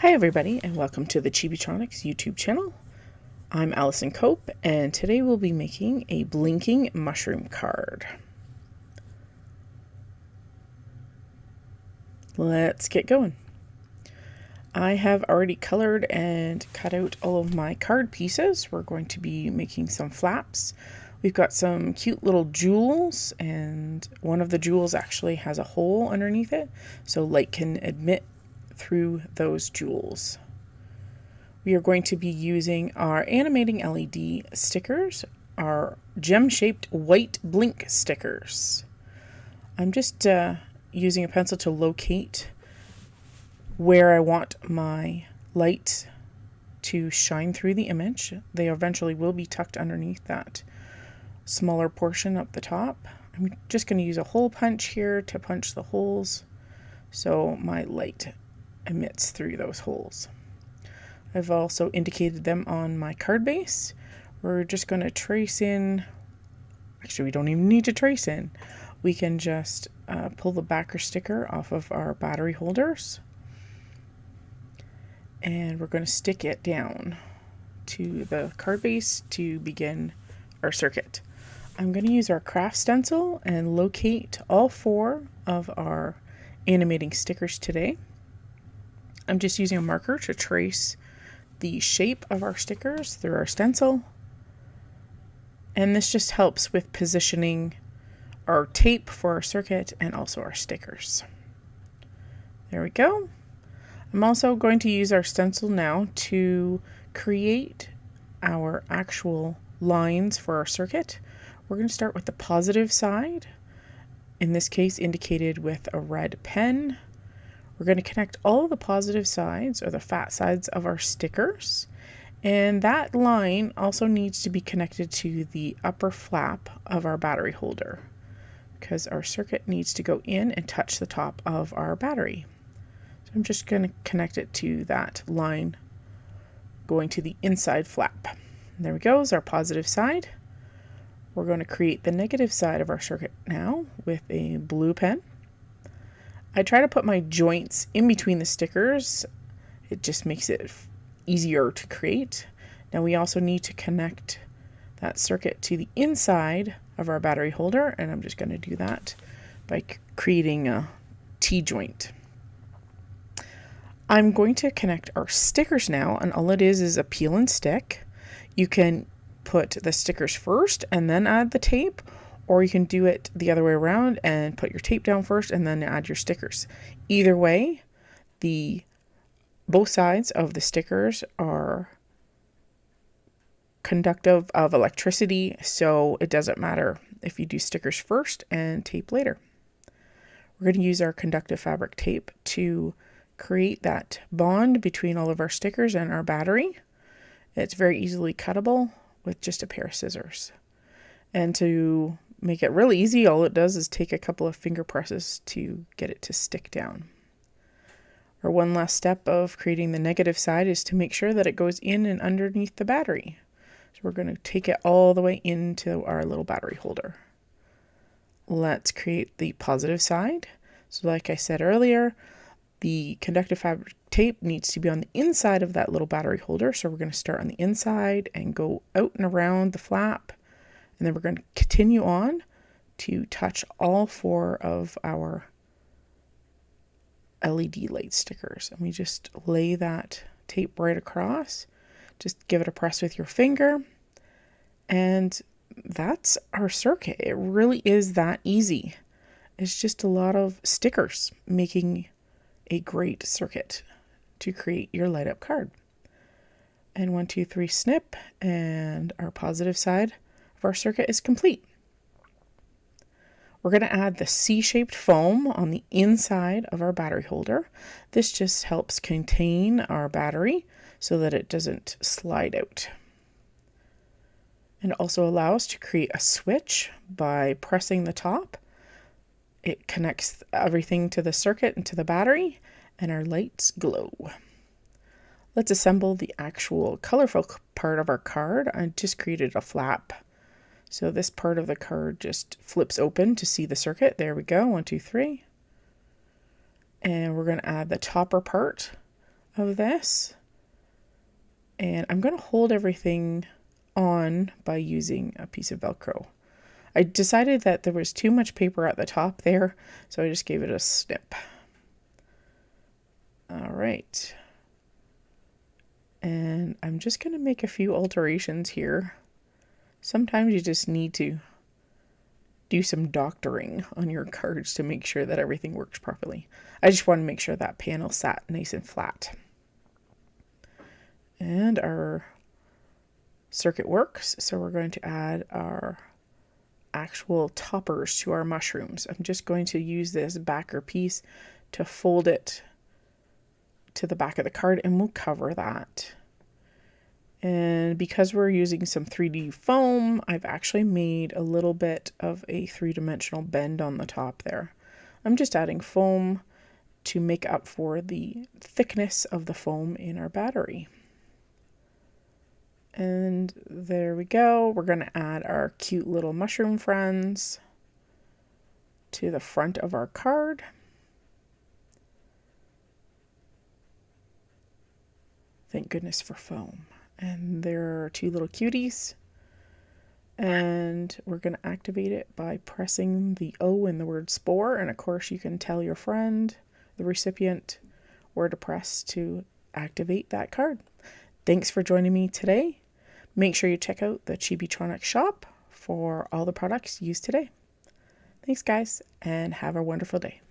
Hi everybody and welcome to the Chibitronics YouTube channel. I'm Allison Cope and today we'll be making a blinking mushroom card. Let's get going. I have already colored and cut out all of my card pieces. We're going to be making some flaps. We've got some cute little jewels, and one of the jewels actually has a hole underneath it so light can admit through those jewels. We are going to be using our animating LED stickers, our gem-shaped white blink stickers. I'm just using a pencil to locate where I want my light to shine through the image. They eventually will be tucked underneath that smaller portion up the top. I'm just going to use a hole punch here to punch the holes so my light emits through those holes. I've also indicated them on my card base. We're just going to trace in, actually we don't even need to trace in. We can just pull the backer sticker off of our battery holders and we're going to stick it down to the card base to begin our circuit. I'm going to use our craft stencil and locate all 4 of our animating stickers today. I'm just using a marker to trace the shape of our stickers through our stencil, and this just helps with positioning our tape for our circuit and also our stickers. There we go. I'm also going to use our stencil now to create our actual lines for our circuit. We're going to start with the positive side, in this case indicated with a red pen. We're going to connect all of the positive sides, or the fat sides, of our stickers, and that line also needs to be connected to the upper flap of our battery holder because our circuit needs to go in and touch the top of our battery. So I'm just going to connect it to that line going to the inside flap. And there we go, is our positive side. We're going to create the negative side of our circuit now with a blue pen. I try to put my joints in between the stickers. It just makes it easier to create. Now we also need to connect that circuit to the inside of our battery holder, and I'm just going to do that by creating a T-joint. I'm going to connect our stickers now, and all it is a peel and stick. You can put the stickers first and then add the tape, or you can do it the other way around and put your tape down first and then add your stickers. Either way, both sides of the stickers are conductive of electricity, so it doesn't matter if you do stickers first and tape later. We're going to use our conductive fabric tape to create that bond between all of our stickers and our battery. It's very easily cuttable with just a pair of scissors. And to make it really easy, all it does is take a couple of finger presses to get it to stick down. Our one last step of creating the negative side is to make sure that it goes in and underneath the battery. So we're going to take it all the way into our little battery holder. Let's create the positive side. So like I said earlier, the conductive fabric tape needs to be on the inside of that little battery holder. So we're going to start on the inside and go out and around the flap. And then we're going to continue on to touch all 4 of our LED light stickers. And we just lay that tape right across. Just give it a press with your finger. And that's our circuit. It really is that easy. It's just a lot of stickers making a great circuit to create your light up card. And 1, 2, 3, snip, and our positive side our circuit is complete. We're going to add the C-shaped foam on the inside of our battery holder. This just helps contain our battery so that it doesn't slide out. And also allows us to create a switch by pressing the top. It connects everything to the circuit and to the battery, and our lights glow. Let's assemble the actual colorful part of our card. I just created a flap. So this part of the card just flips open to see the circuit. There we go, 1, 2, 3. And we're going to add the topper part of this. And I'm going to hold everything on by using a piece of Velcro. I decided that there was too much paper at the top there, so I just gave it a snip. All right. And I'm just going to make a few alterations here. Sometimes you just need to do some doctoring on your cards to make sure that everything works properly. I just want to make sure that panel sat nice and flat. And our circuit works, so we're going to add our actual toppers to our mushrooms. I'm just going to use this backer piece to fold it to the back of the card, and we'll cover that. And because we're using some 3D foam, I've actually made a little bit of a three-dimensional bend on the top there. I'm just adding foam to make up for the thickness of the foam in our battery. And there we go. We're going to add our cute little mushroom friends to the front of our card. Thank goodness for foam. And there are two little cuties. And we're going to activate it by pressing the O in the word spore. And of course, you can tell your friend, the recipient, where to press to activate that card. Thanks for joining me today. Make sure you check out the Chibitronics shop for all the products used today. Thanks, guys, and have a wonderful day.